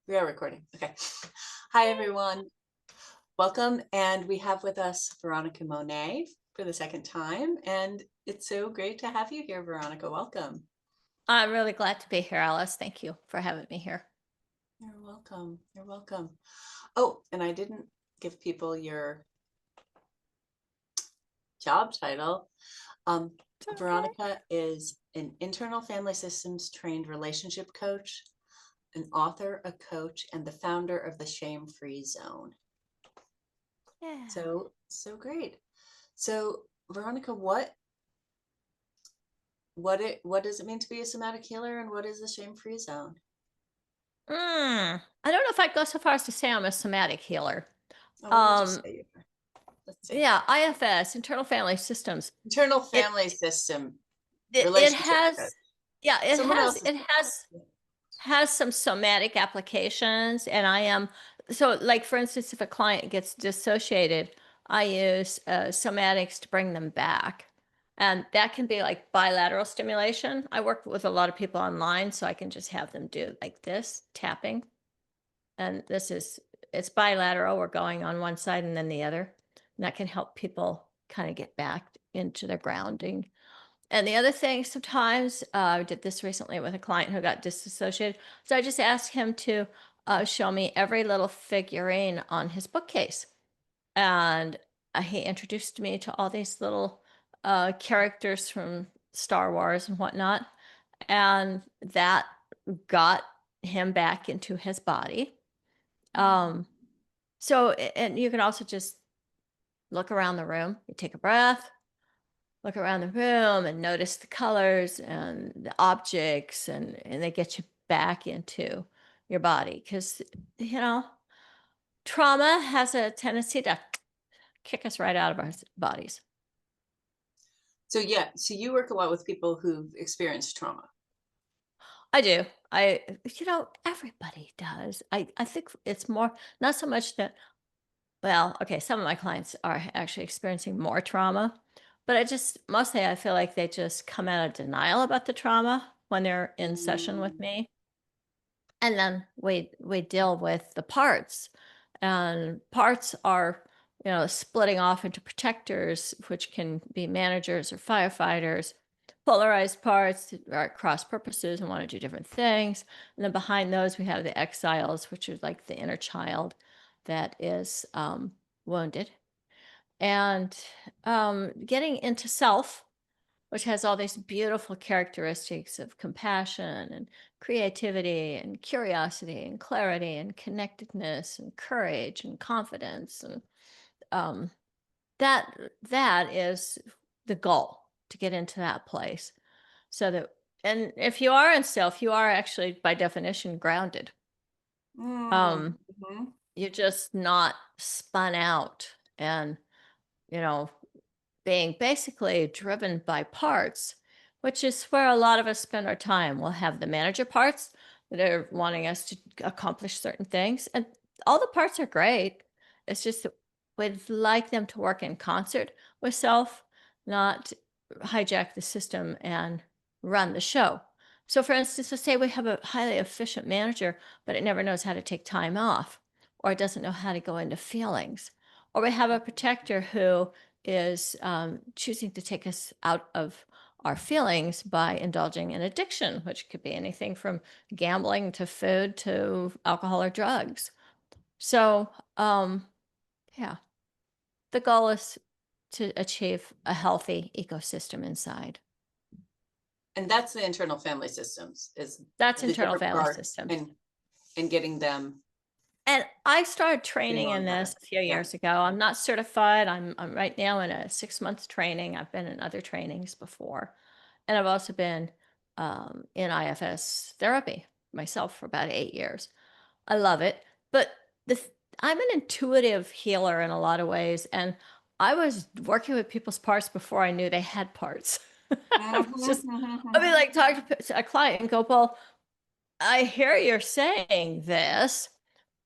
We are recording. Okay. Hi, everyone. Welcome. And we have with us Veronica Monet for the second time. And it's so great to have you here, Veronica. Welcome. I'm really glad to be here, Alice. Thank you for having me here. You're welcome. You're welcome. Oh, and I didn't give people your job title. Um, It's okay. Veronica is an internal family systems trained relationship coach, an author, a coach, and the founder of the Shame Free Zone. Yeah. So great. So, Veronica, what does it mean to be a somatic healer, and what is the shame-free zone? I don't know if I'd go so far as to say I'm a somatic healer. Oh, we'll just Um, say you are. Let's see. yeah, IFS, internal family systems. Internal It family system it relationship has coach. yeah, it Someone has else is. it has some somatic applications, and I am so like for instance, if a client gets dissociated, I use somatics to bring them back. And that can be like bilateral stimulation. I work with a lot of people online, so I can just have them do like this tapping. And it's bilateral. We're going on one side and then the other. And that can help people kind of get back into their grounding. And the other thing, sometimes I did this recently with a client who got disassociated. So I just asked him to show me every little figurine on his bookcase. And he introduced me to all these little characters from Star Wars and whatnot. And that got him back into his body. Mhm. um, and you can also just look around the room. You take a breath, look around the room and notice the colors and the objects, and they get you back into your body because, you know, trauma has a tendency to kick us right out of our bodies. So yeah, so you work a lot with people who've experienced trauma. I do. Everybody does. I think it's more, not so much that, well, okay, some of my clients are actually experiencing more trauma, but mostly I feel like they just come out of denial about the trauma when they're in session with Mm. me. And then we deal with the parts. And parts are, splitting off into protectors, which can be managers or firefighters, polarized parts that are at cross purposes and want to do different things. And then behind those, we have the exiles, which is like the inner child that is wounded. And getting into self, which has all these beautiful characteristics of compassion and creativity and curiosity and clarity and connectedness and courage and confidence. And um, that is the goal, to get into that place. So that, and if you are in self, you are actually by definition grounded. Mm. um Mhm. you're just not spun out and, you know being basically driven by parts, which is where a lot of us spend our time. We'll have the manager parts that are wanting us to accomplish certain things, and all the parts are great. It's just that we'd like them to work in concert with self, not hijack the system and run the show. So, for instance, let's say we have a highly efficient manager, but it never knows how to take time off, or it doesn't know how to go into feelings. Or we have a protector who is choosing to take us out of our feelings by indulging in addiction, which could be anything from gambling to food to alcohol or drugs. So, yeah, the goal is to achieve a healthy ecosystem inside. And that's the internal family systems, is That's the internal different family parts, systems. and getting them And I started getting training along in better. this a few Yeah. years ago. I'm not certified. I'm right now in a 6 month training. I've been in other trainings before. And I've also been in IFS therapy myself for about 8 years. I love it. But I'm an intuitive healer in a lot of ways. And I was working with people's parts before I knew they had parts. I Mhm, was just, mhm, I mean, mhm. like, talk to a client and go, well, I hear you're saying this,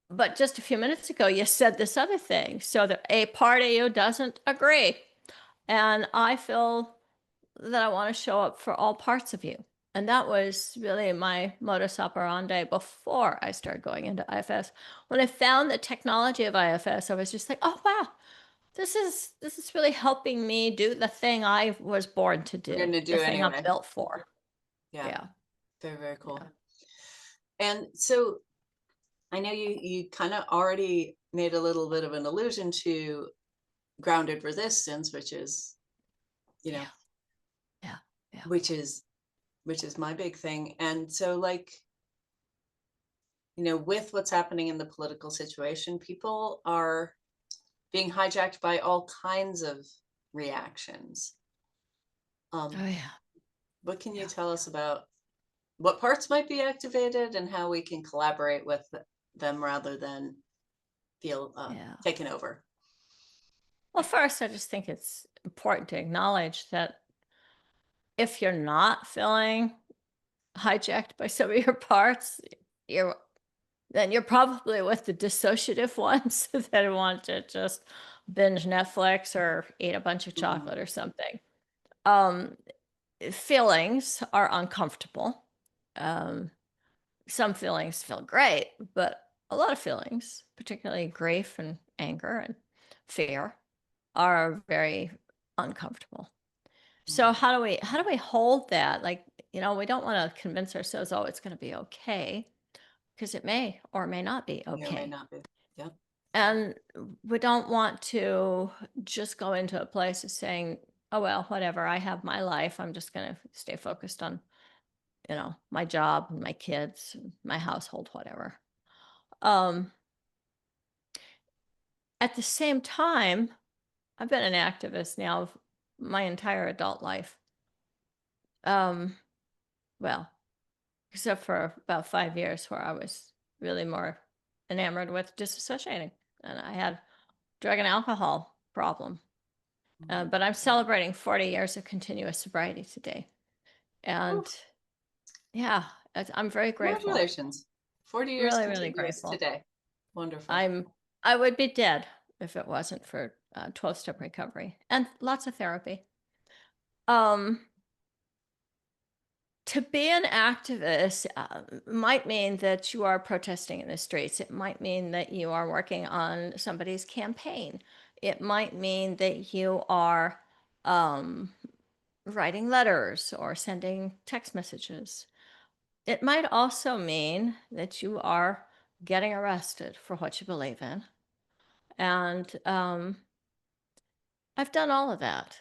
but just a few minutes ago, you said this other thing. So that a part of you doesn't agree. And I feel that I want to show up for all parts of you. And that was really my modus operandi before I started going into IFS. When I found the technology of IFS, I was just like, "Oh, wow. This is really helping me do the thing I was born to We're do, going to the do thing I'm anyway. built for." Yeah, Yeah, very, very yeah, cool. And so I know you kind of already made a little bit of an allusion to grounded resistance, which is, you know, yeah, yeah, yeah. which is my big thing. And so like, with what's happening in the political situation, people are being hijacked by all kinds of reactions. Oh, Um, yeah, what can you yeah, tell us about what parts might be activated and how we can collaborate with them rather than feel yeah. taken over? Well, first, I just think it's important to acknowledge that if you're not feeling hijacked by some of your parts, you're then you're probably with the dissociative ones that want to just binge Netflix or eat a bunch of Mhm. chocolate or something. Um, Feelings are uncomfortable. Um, some feelings feel great, but a lot of feelings, particularly grief and anger and fear, are very uncomfortable. So Mhm. how do we hold that? Like, we don't want to convince ourselves, oh, it's going to be okay, because it may or may not be May or may okay. not be. Yep. And we don't want to just go into a place of saying, oh, well, whatever, I have my life. I'm just going to stay focused on, my job and my kids, and my household, whatever. Um, at the same time, I've been an activist now my entire adult life. Um, well, except for about 5 years where I was really more enamored with disassociating, and I had drug and alcohol problem. Mhm. But I'm celebrating 40 years of continuous sobriety today, Whew. and yeah, I'm very grateful. Congratulations. 40 years Really, really contiguous grateful. today. Wonderful. I'm I would be dead if it wasn't for 12-step recovery and lots of therapy. Um, To be an activist might mean that you are protesting in the streets. It might mean that you are working on somebody's campaign. It might mean that you are um, writing letters or sending text messages. It might also mean that you are getting arrested for what you believe in. And I've done all of that.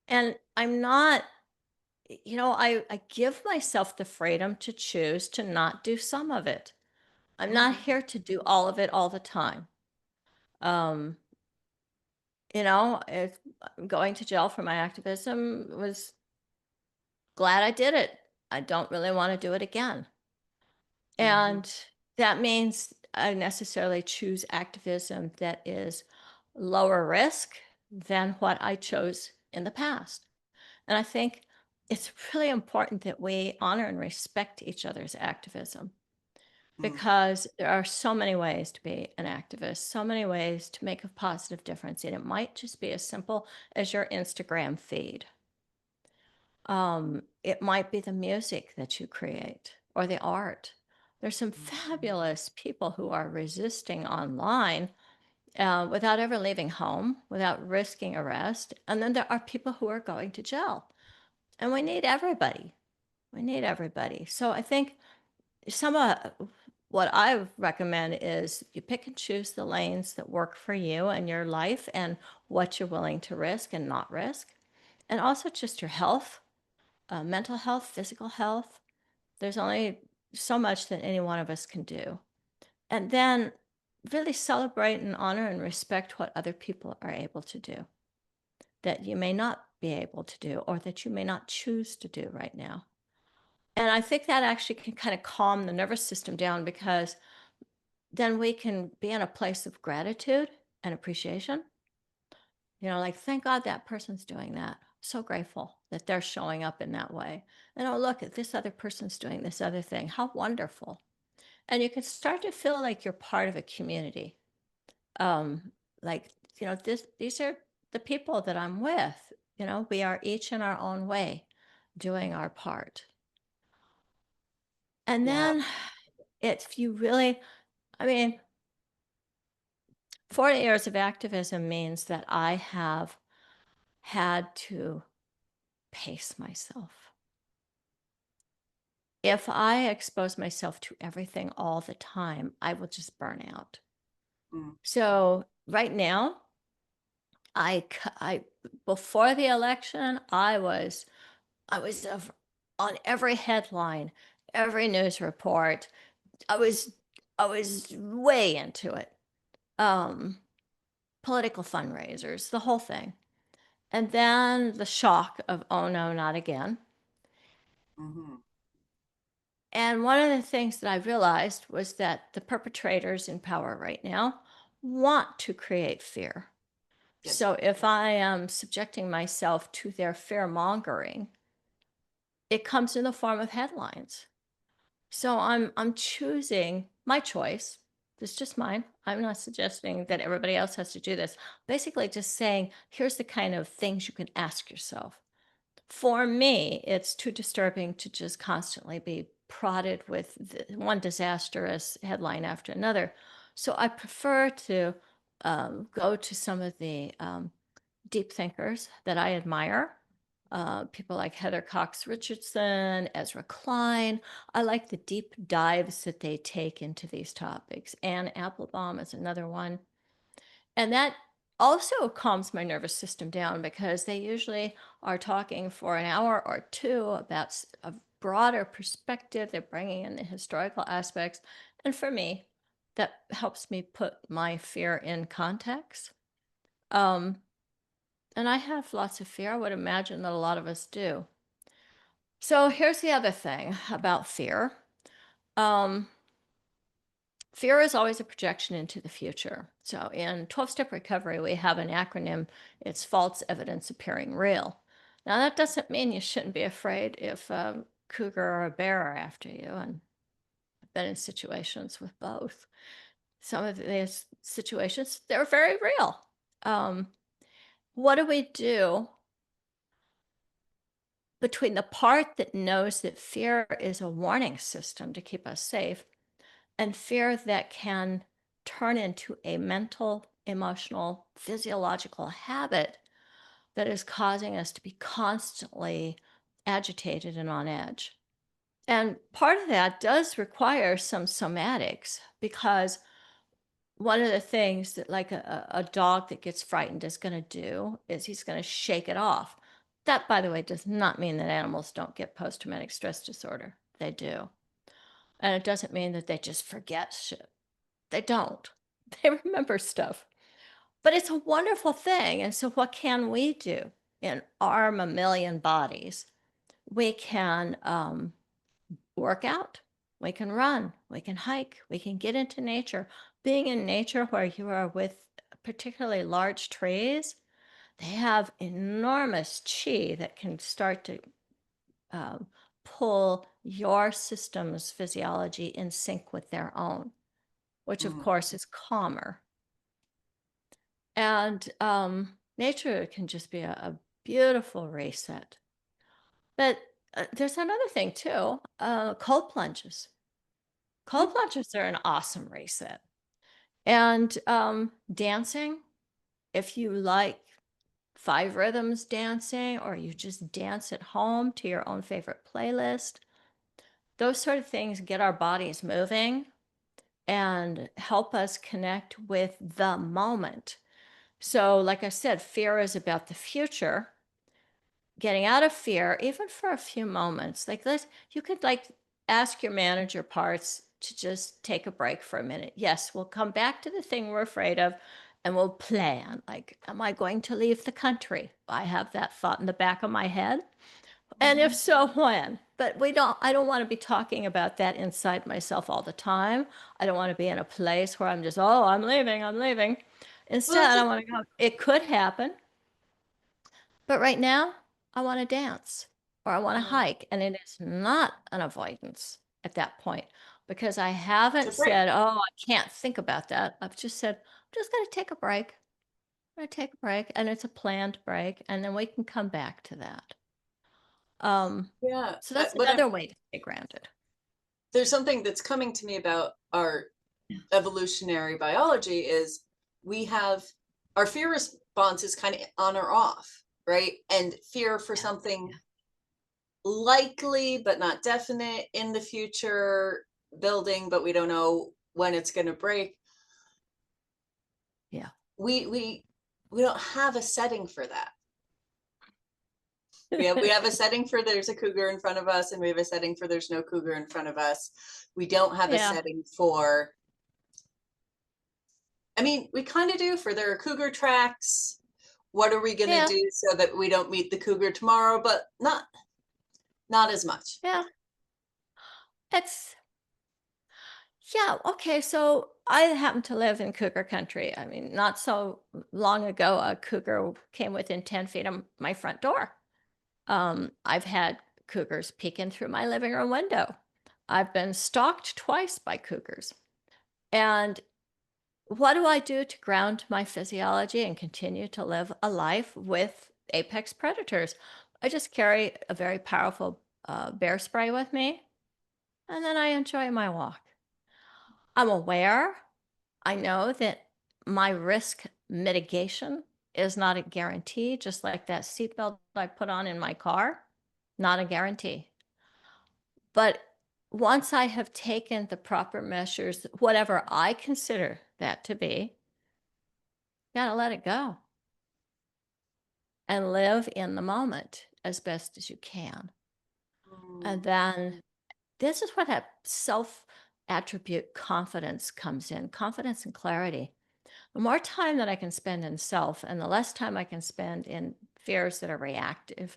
And I'm not, I give myself the freedom to choose to not do some of it. I'm not Mhm. here to do all of it all the time. Um, going to jail for my activism was glad I did it. I don't really want to do it again. Mhm. And that means I necessarily choose activism that is lower risk than what I chose in the past. And I think it's really important that we honor and respect each other's activism, Mm. because there are so many ways to be an activist, so many ways to make a positive difference. And it might just be as simple as your Instagram feed. It might be the music that you create or the art. There's some Mhm. fabulous people who are resisting online without ever leaving home, without risking arrest. And then there are people who are going to jail. And we need everybody. We need everybody. So I think some of what I recommend is you pick and choose the lanes that work for you and your life and what you're willing to risk and not risk. And also just your health, mental health, physical health. There's only so much that any one of us can do. And then really celebrate and honor and respect what other people are able to do that you may not be able to do or that you may not choose to do right now. And I think that actually can kind of calm the nervous system down, because then we can be in a place of gratitude and appreciation. Like, thank God that person's doing that. So grateful that they're showing up in that way. And oh, look at this other person's doing this other thing. How wonderful. And you can start to feel like you're part of a community. Um, like, these are the people that I'm with. We are each in our own way doing our part. And Yeah. then if you really, I mean, 40 years of activism means that I have had to pace myself. If I expose myself to everything all the time, I will just burn out. Mm, So right now, I before the election, I was on every headline, every news report. I was I was way into it. Um, Political fundraisers, the whole thing. And then the shock of, oh no, not again. mhm. And one of the things that I realized was that the perpetrators in power right now want to create fear. Yes. So if I am subjecting myself to their fear mongering, it comes in the form of headlines. So I'm choosing my choice. It's just mine. I'm not suggesting that everybody else has to do this. Basically, just saying, here's the kind of things you can ask yourself. For me, it's too disturbing to just constantly be prodded with one disastrous headline after another. So I prefer to go to some of the deep thinkers that I admire. People like Heather Cox Richardson, Ezra Klein. I like the deep dives that they take into these topics. Anne Applebaum is another one. And that also calms my nervous system down because they usually are talking for an hour or two about a broader perspective. They're bringing in the historical aspects. And for me, that helps me put my fear in context. Um, and I have lots of fear. I would imagine that a lot of us do. So here's the other thing about fear. Um, Fear is always a projection into the future. So in 12-step recovery, we have an acronym. It's false evidence appearing real. Now, that doesn't mean you shouldn't be afraid if a cougar or a bear are after you. And I've been in situations with both. Some of these situations, they're very real. Um, what do we do between the part that knows that fear is a warning system to keep us safe and fear that can turn into a mental, emotional, physiological habit that is causing us to be constantly agitated and on edge? And part of that does require some somatics because one of the things that like a dog that gets frightened is going to do is he's going to shake it off. That, by the way, does not mean that animals don't get post-traumatic stress disorder. They do. And it doesn't mean that they just forget shit. They don't. They remember stuff. But it's a wonderful thing. And so, what can we do in our mammalian bodies? We can work out, we can run, we can hike, we can get into nature. Being in nature where you are with particularly large trees, they have enormous chi that can start to um, pull your system's physiology in sync with their own, which of Mm, course is calmer. And nature can just be a beautiful reset. But there's another thing too, cold plunges. mm, Cold plunges are an awesome reset. And dancing, if you like five rhythms dancing or you just dance at home to your own favorite playlist, those sort of things get our bodies moving and help us connect with the moment. So, like I said, fear is about the future. Getting out of fear, even for a few moments, like this, you could like ask your manager parts to just take a break for a minute. Yes, we'll come back to the thing we're afraid of and we'll plan. Like, am I going to leave the country? I have that thought in the back of my head. And if mhm. so, when? But I don't want to be talking about that inside myself all the time. I don't want to be in a place where I'm just, oh, I'm leaving, I'm leaving. Well, Instead, I want to go, it could happen. But right now, I want to dance or I want to yeah, hike. And it is not an avoidance at that point because I it's a haven't break. said, oh, I can't think about that. I've just said, I'm just going to take a break. I'm going to take a break. And it's a planned break. And then we can come back to that. Um, Yeah. so that's What I'm another way to stay grounded. there's something that's coming to me about our evolutionary biology is we have our fear response is kind of on or off, right? And fear for Yeah. something likely but not definite in the future building, but we don't know when it's going to break. Yeah. We don't have a setting for that. We have a setting for there's a cougar in front of us, and we have a setting for there's no cougar in front of us. We don't have a Yeah. setting for, I mean, we kind of do for there are cougar tracks. What are we going to Yeah. do so that we don't meet the cougar tomorrow? But not as much. Yeah. It's Yeah, okay, so I happen to live in cougar country. I mean, not so long ago, a cougar came within 10 feet of my front door. I've had cougars peek in through my living room window. I've been stalked twice by cougars. And what do I do to ground my physiology and continue to live a life with apex predators? I just carry a very powerful bear spray with me, and then I enjoy my walk. I'm aware. I know that my risk mitigation is not a guarantee, just like that seatbelt I put on in my car, not a guarantee. But once I have taken the proper measures, whatever I consider that to be, gotta let it go and live in the moment as best as you can. And then this is where that self attribute confidence comes in, confidence and clarity. The more time that I can spend in self and the less time I can spend in fears that are reactive,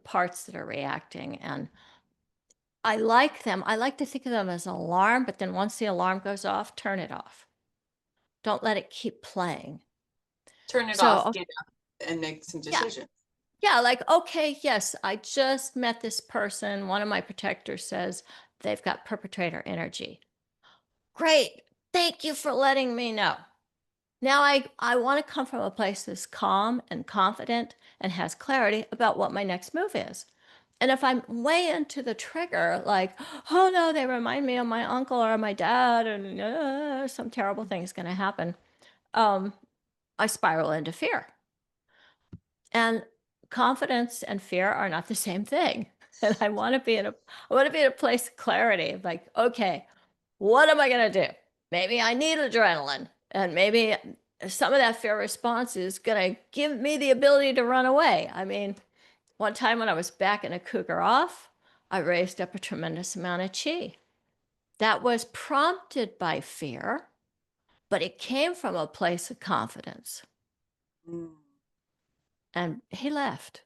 parts that are reacting. And I like them. I like to think of them as an alarm, but then once the alarm goes off, turn it off. Don't let it keep playing. Turn it off, So, get up, and make some yeah, decisions. yeah, like, okay, yes, I just met this person. One of my protectors says they've got perpetrator energy. Great. Thank you for letting me know. Now I want to come from a place that's calm and confident and has clarity about what my next move is. And if I'm way into the trigger, like, oh no, they remind me of my uncle or my dad, and some terrible thing is going to happen, um, I spiral into fear. And confidence and fear are not the same thing. And I want to be in a place of clarity of like, okay, what am I going to do? Maybe I need adrenaline, and maybe some of that fear response is going to give me the ability to run away. I mean, one time when I was backing a cougar off, I raised up a tremendous amount of chi. That was prompted by fear, but it came from a place of confidence. Mm. And he left.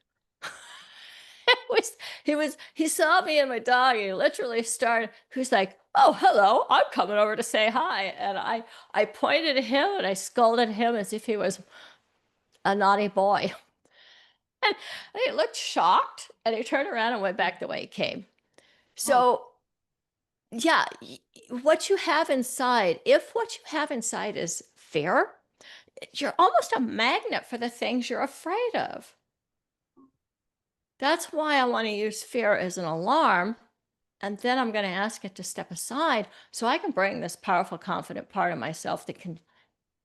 was he saw me and my dog, and he literally started, he was like, oh, hello, I'm coming over to say hi. And I pointed at him and I scolded him as if he was a naughty boy. And he looked shocked, and he turned around and went back the way he came. Oh, So yeah, what you have inside, if what you have inside is fear, you're almost a magnet for the things you're afraid of. That's why I want to use fear as an alarm. And then I'm going to ask it to step aside so I can bring this powerful, confident part of myself that can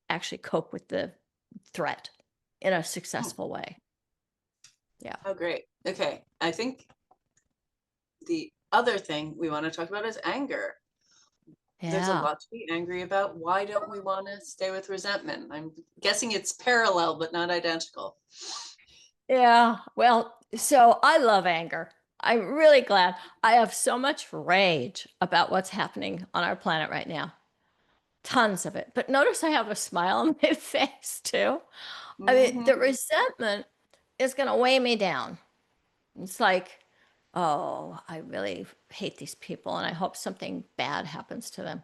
actually cope with the threat in a oh, successful way. Yeah. oh, great. Okay. I think the other thing we want to talk about is anger. There's a Yeah. lot to be angry about. Why don't we want to stay with resentment? I'm guessing it's parallel, but not identical. Yeah. Well, so I love anger. I'm really glad. I have so much rage about what's happening on our planet right now. Tons of it. But notice I have a smile on my face too. I mean, the Hmm. resentment is going to weigh me down. It's like, oh, I really hate these people and I hope something bad happens to them.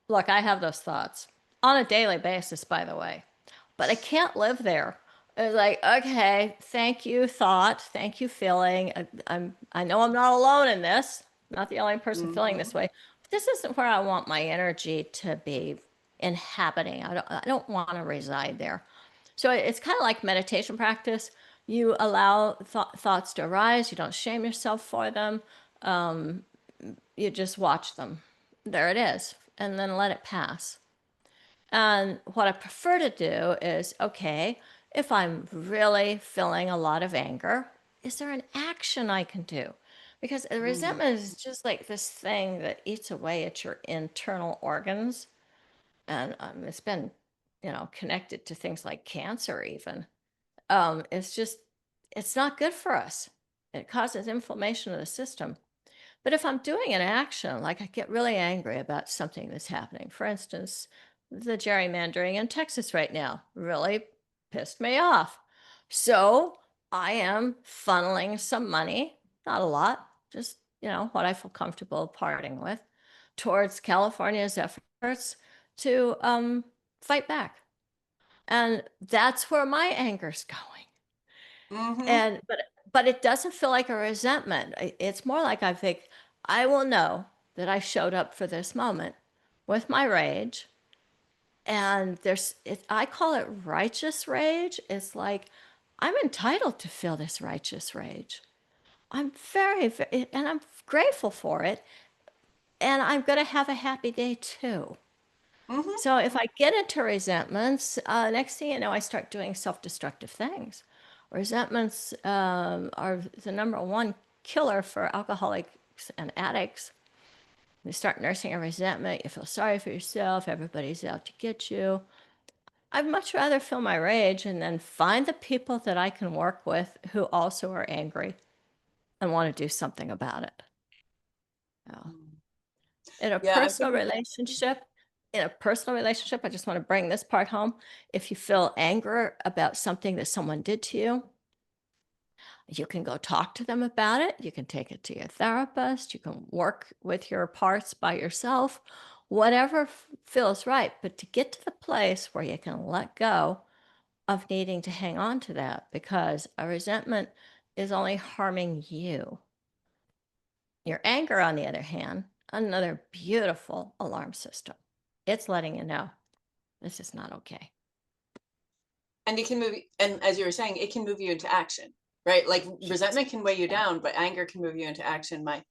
Look, I have those thoughts on a daily basis, by the way, but I can't live there. It's like, okay, thank you, thought. Thank you, feeling. I know I'm not alone in this. I'm not the only person feeling Hmm. this way. But this isn't where I want my energy to be inhabiting. I don't want to reside there. So it's kind of like meditation practice. You allow thoughts to arise. You don't shame yourself for them. you just watch them. There it is, and then let it pass. And what I prefer to do is, okay, if I'm really feeling a lot of anger, is there an action I can do? Because Mm, resentment is just like this thing that eats away at your internal organs. And it's been, connected to things like cancer, even. It's just, it's not good for us. It causes inflammation of the system. But if I'm doing an action, like I get really angry about something that's happening, for instance, the gerrymandering in Texas right now really pissed me off. So I am funneling some money, not a lot, just, what I feel comfortable parting with, towards California's efforts to fight back. And that's where my anger's going. mhm, And but it doesn't feel like a resentment. It's more like I think I will know that I showed up for this moment with my rage. And I call it righteous rage. It's like I'm entitled to feel this righteous rage. I'm and I'm grateful for it. And I'm going to have a happy day too. mhm, So if I get into resentments, next thing you know, I start doing self-destructive things. Resentments are the number one killer for alcoholics and addicts. You start nursing a resentment, you feel sorry for yourself, everybody's out to get you. I'd much rather feel my rage and then find the people that I can work with who also are angry and want to do something about it. Yeah. mm. In a Yeah, I'm personal thinking. relationship I just want to bring this part home. If you feel anger about something that someone did to you, you can go talk to them about it. You can take it to your therapist. You can work with your parts by yourself, whatever feels right. But to get to the place where you can let go of needing to hang on to that, because a resentment is only harming you. Your anger, on the other hand, another beautiful alarm system. It's letting you know this is not okay. And it can move, and as you were saying, it can move you into action, right? Like resentment can weigh you Yeah. down, but anger can move you into action. My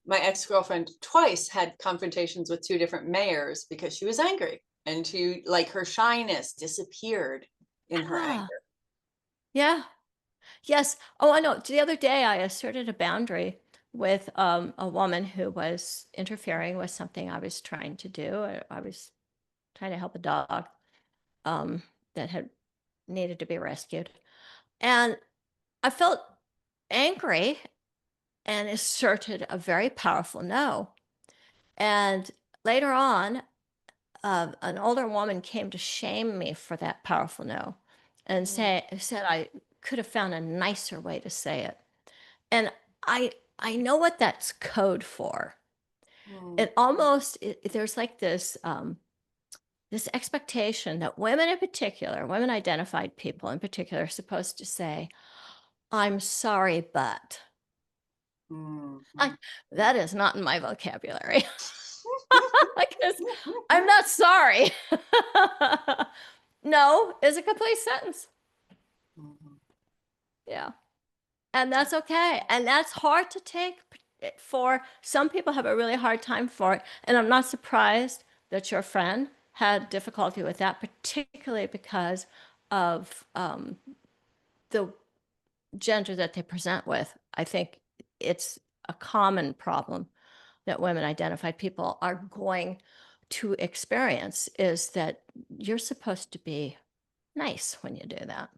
ex-girlfriend twice had confrontations with two different mayors because she was angry, and she, like, her shyness disappeared in her Ah, anger. yeah. Yes. Oh, I know. The other day, I asserted a boundary with a woman who was interfering with something I was trying to do. I was trying to help a dog um, that had needed to be rescued. And I felt angry and asserted a very powerful no. And later on, an older woman came to shame me for that powerful no and Mm, said I could have found a nicer way to say it. And I I know what that's code for. mm, It almost there's like this expectation that women in particular, women identified people in particular, are supposed to say, "I'm sorry, but." mm, I, mm. that is not in my vocabulary. Because I'm not sorry. No is a complete sentence. Mhm. Yeah. And that's okay. And that's hard to take for some people have a really hard time for it. And I'm not surprised that your friend had difficulty with that, particularly because of the gender that they present with. I think it's a common problem that women identified people are going to experience is that you're supposed to be nice when you do that.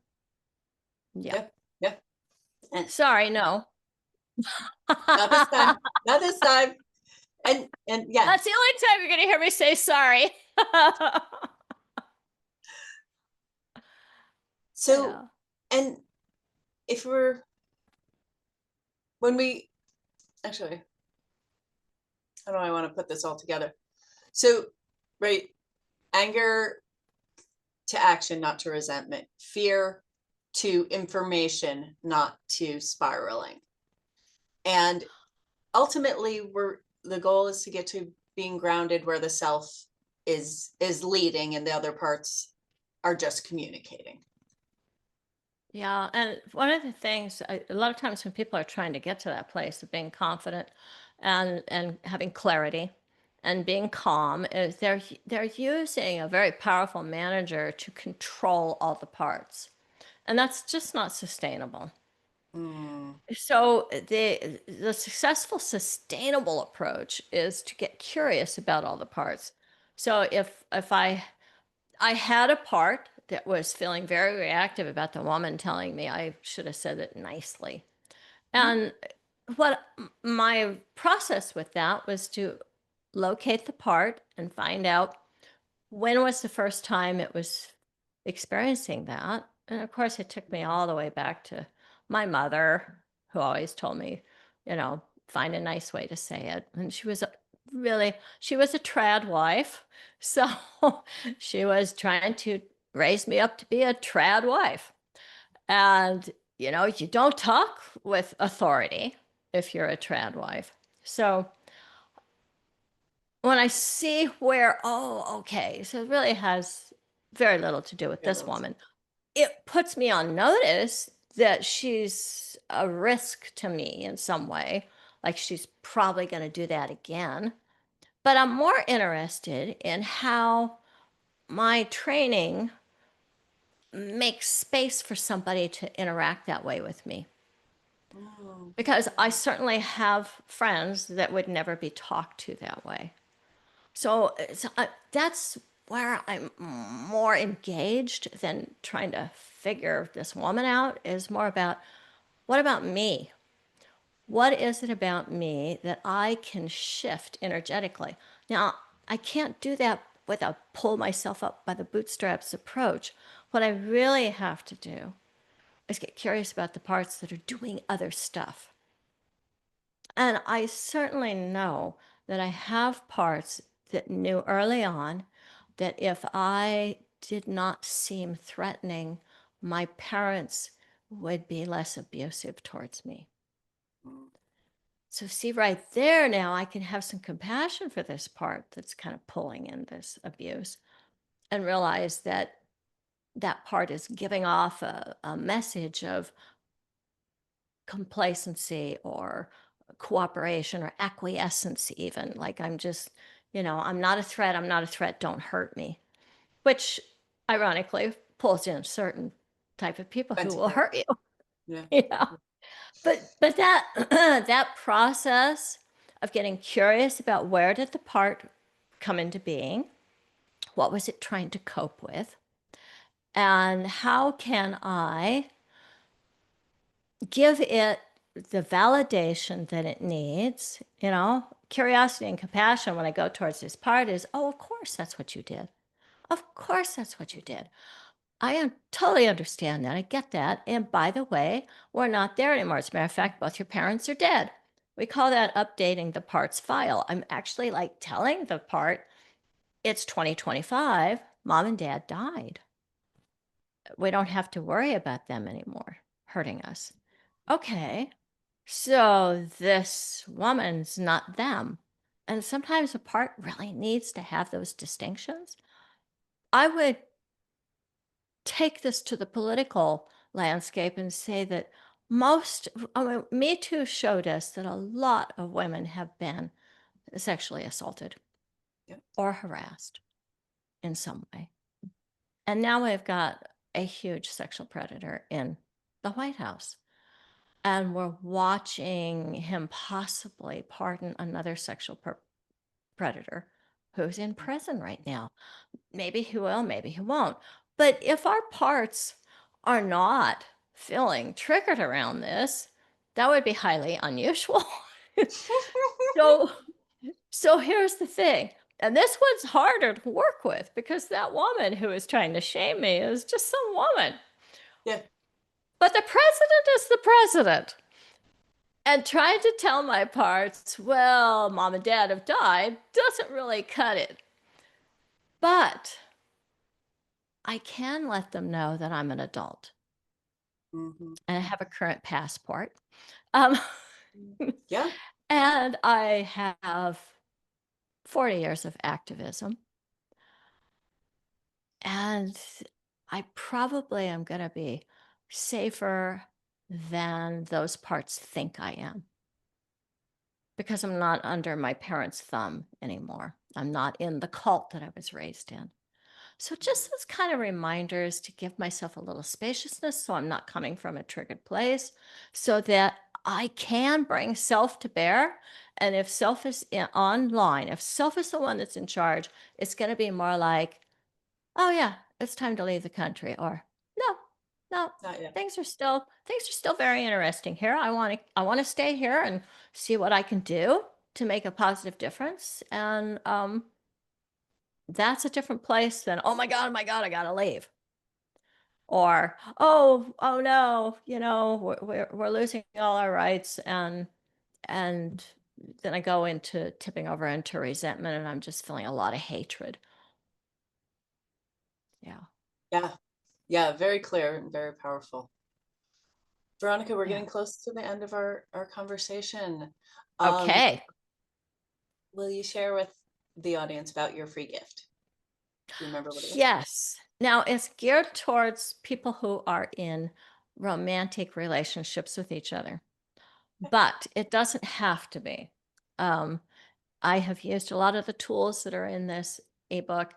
Yeah. Yeah, yeah, and Sorry, no. not this time, not this time. And yeah, That's the only time you're gonna hear me say sorry. so, Yeah. and if we're when we actually, how do I want to put this all together? So, right, anger to action, not to resentment, fear to information, not to spiraling. And ultimately, the goal is to get to being grounded where the self is leading and the other parts are just communicating. Yeah, and one of the things a lot of times when people are trying to get to that place of being confident and having clarity and being calm is they're using a very powerful manager to control all the parts. And that's just not sustainable. Mm. So the successful sustainable approach is to get curious about all the parts. So if I had a part that was feeling very reactive about the woman telling me I should have said it nicely. Mhm. And what my process with that was to locate the part and find out when was the first time it was experiencing that. And of course, it took me all the way back to my mother, who always told me, find a nice way to say it. And she was a trad wife. So she was trying to raise me up to be a trad wife. And, you don't talk with authority if you're a trad wife. So when I see where, oh, okay, so it really has very little to do with Yeah, this that's- woman, it puts me on notice that she's a risk to me in some way. Like she's probably going to do that again. But I'm more interested in how my training makes space for somebody to interact that way with me. Mm. Because I certainly have friends that would never be talked to that way. So that's where I'm more engaged than trying to figure this woman out, is more about what about me? What is it about me that I can shift energetically? Now, I can't do that with a pull myself up by the bootstraps approach. What I really have to do is get curious about the parts that are doing other stuff. And I certainly know that I have parts that knew early on that if I did not seem threatening, my parents would be less abusive towards me. Mm. So, see, right there now, I can have some compassion for this part that's kind of pulling in this abuse and realize that that part is giving off a message of complacency or cooperation or acquiescence, even like I'm just, I'm not a threat, I'm not a threat, don't hurt me, which ironically pulls in certain type of people who Plenty, will yeah. hurt you. Yeah. Yeah, but that that process of getting curious about where did the part come into being, what was it trying to cope with, and how can I give it the validation that it needs. Curiosity and compassion when I go towards this part is, oh, of course that's what you did. Of course that's what you did. Totally understand that. I get that. And by the way, we're not there anymore. As a matter of fact, both your parents are dead. We call that updating the parts file. I'm actually like telling the part, it's 2025. Mom and dad died. We don't have to worry about them anymore hurting us. Okay. So this woman's not them. And sometimes a part really needs to have those distinctions. I would take this to the political landscape and say that Me Too showed us that a lot of women have been sexually assaulted Yeah. or harassed in some way. And now we've got a huge sexual predator in the White House. And we're watching him possibly pardon another predator who's in prison right now. Maybe he will, maybe he won't. But if our parts are not feeling triggered around this, that would be highly unusual. so, so here's the thing. And this one's harder to work with because that woman who is trying to shame me is just some woman. Yeah. But the president is the president. And trying to tell my parts, well, mom and dad have died, doesn't really cut it. But I can let them know that I'm an adult Hmm. and I have a current passport. Um, Yeah. and I have 40 years of activism. And I probably am going to be safer than those parts think I am. because I'm not under my parents' thumb anymore. I'm not in the cult that I was raised in. So just as kind of reminders to give myself a little spaciousness so I'm not coming from a triggered place so that I can bring self to bear. And if self is online, if self is the one that's in charge, it's going to be more like, oh yeah, it's time to leave the country, or no, no, Not yet. things are still very interesting here. I want to stay here and see what I can do to make a positive difference. And that's a different place than, oh my god, I gotta leave. Or, oh no, we're losing all our rights, and then I go into tipping over into resentment, and I'm just feeling a lot of hatred. Yeah. Yeah. Yeah. Very clear and very powerful. Veronica, we're Yeah. getting close to the end of our conversation. Um, Okay. will you share with the audience about your free gift? Do you remember what it was? Yes. Now it's geared towards people who are in romantic relationships with each other, but it doesn't have to be. Um, I have used a lot of the tools that are in this ebook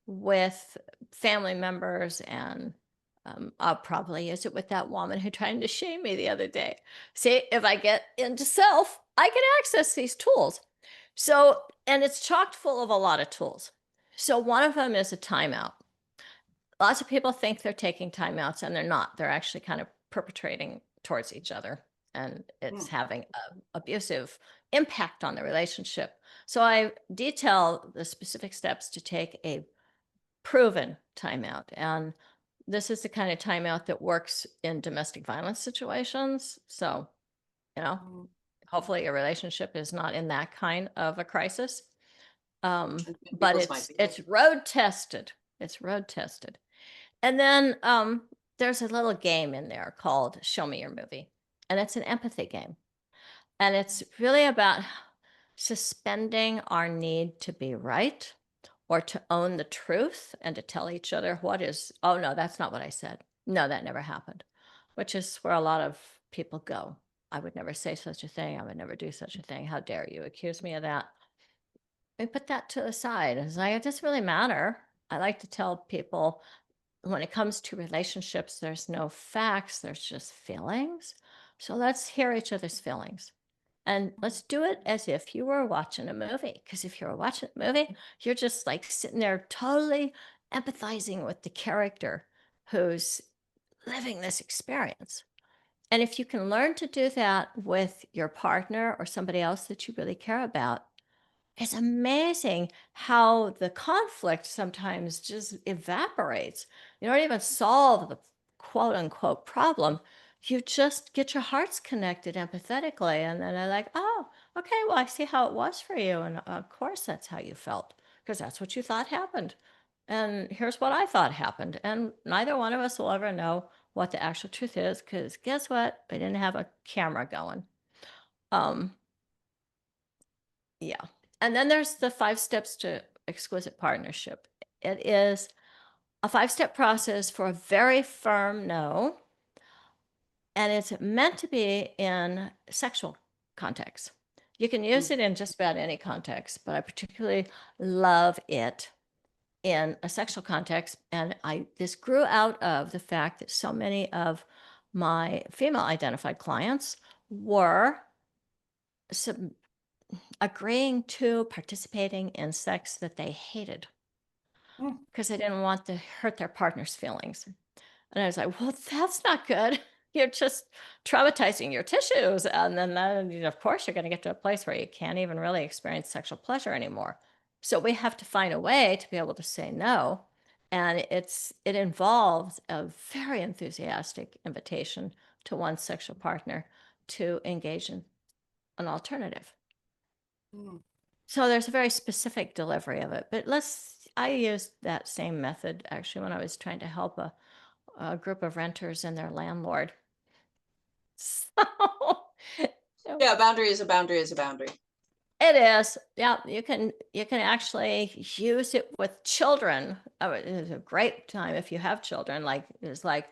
with family members, and I'll probably use it with that woman who tried to shame me the other day. See, if I get into self, I can access these tools. So, and it's chocked full of a lot of tools. So, one of them is a timeout. Lots of people think they're taking timeouts, and they're not. They're actually kind of perpetrating towards each other, and it's Mm, having a abusive impact on the relationship. So I detail the specific steps to take a proven timeout. And this is the kind of timeout that works in domestic violence situations. So, you know, mm. hopefully your relationship is not in that kind of a crisis. And some But people's might it's be. it's road tested. It's road tested. And then there's a little game in there called Show Me Your Movie. And it's an empathy game. And it's really about suspending our need to be right or to own the truth and to tell each other what is, oh, no, that's not what I said. No, that never happened, which is where a lot of people go. I would never say such a thing. I would never do such a thing. How dare you accuse me of that? I put that to the side. It's like, it doesn't really matter. I like to tell people when it comes to relationships, there's no facts, there's just feelings. So let's hear each other's feelings. And let's do it as if you were watching a movie. Because if you're watching a movie, you're just like sitting there totally empathizing with the character who's living this experience. And if you can learn to do that with your partner or somebody else that you really care about, it's amazing how the conflict sometimes just evaporates. You don't even solve the quote unquote problem. You just get your hearts connected empathetically. And then they're like, oh, okay, well, I see how it was for you. And of course, that's how you felt because that's what you thought happened. And here's what I thought happened. And neither one of us will ever know what the actual truth is because guess what? We didn't have a camera going. Um, yeah. And then there's the 5 steps to exquisite partnership. It is a 5-step process for a very firm no, and it's meant to be in sexual context. You can use Mm, it in just about any context, but I particularly love it in a sexual context. And this grew out of the fact that so many of my female identified clients were sub- agreeing to participating in sex that they hated mm, because they didn't want to hurt their partner's feelings. And I was like, well, that's not good. You're just traumatizing your tissues. And then, of course, you're going to get to a place where you can't even really experience sexual pleasure anymore. So we have to find a way to be able to say no. And it involves a very enthusiastic invitation to one's sexual partner to engage in an alternative. mm. So there's a very specific delivery of it, but I used that same method actually when I was trying to help a group of renters and their landlord. So Yeah, a boundary is a boundary is a boundary. it is. Yeah, you can actually use it with children. Oh, it is a great time if you have children. Like it's like,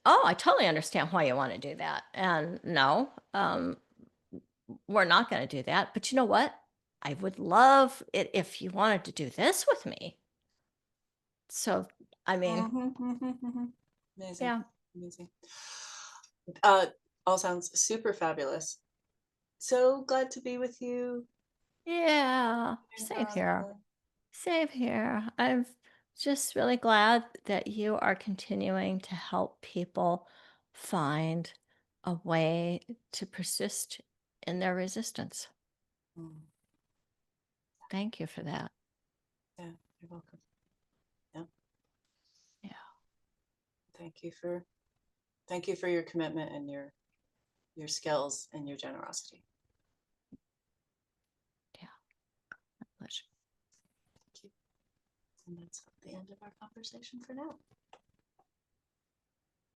oh, I totally understand why you want to do that. And no, we're not going to do that. But you know what? I would love it if you wanted to do this with me. So, I mean, Amazing. yeah. Amazing. All sounds super fabulous. So glad to be with you. Yeah. Same here. Same here. I'm just really glad that you are continuing to help people find a way to persist in their resistance. Mm, Thank you for that. yeah, you're welcome. Yeah. Yeah. Thank you for your commitment and your skills and your generosity. Yeah. My pleasure. Thank you. And that's the end of our conversation for now.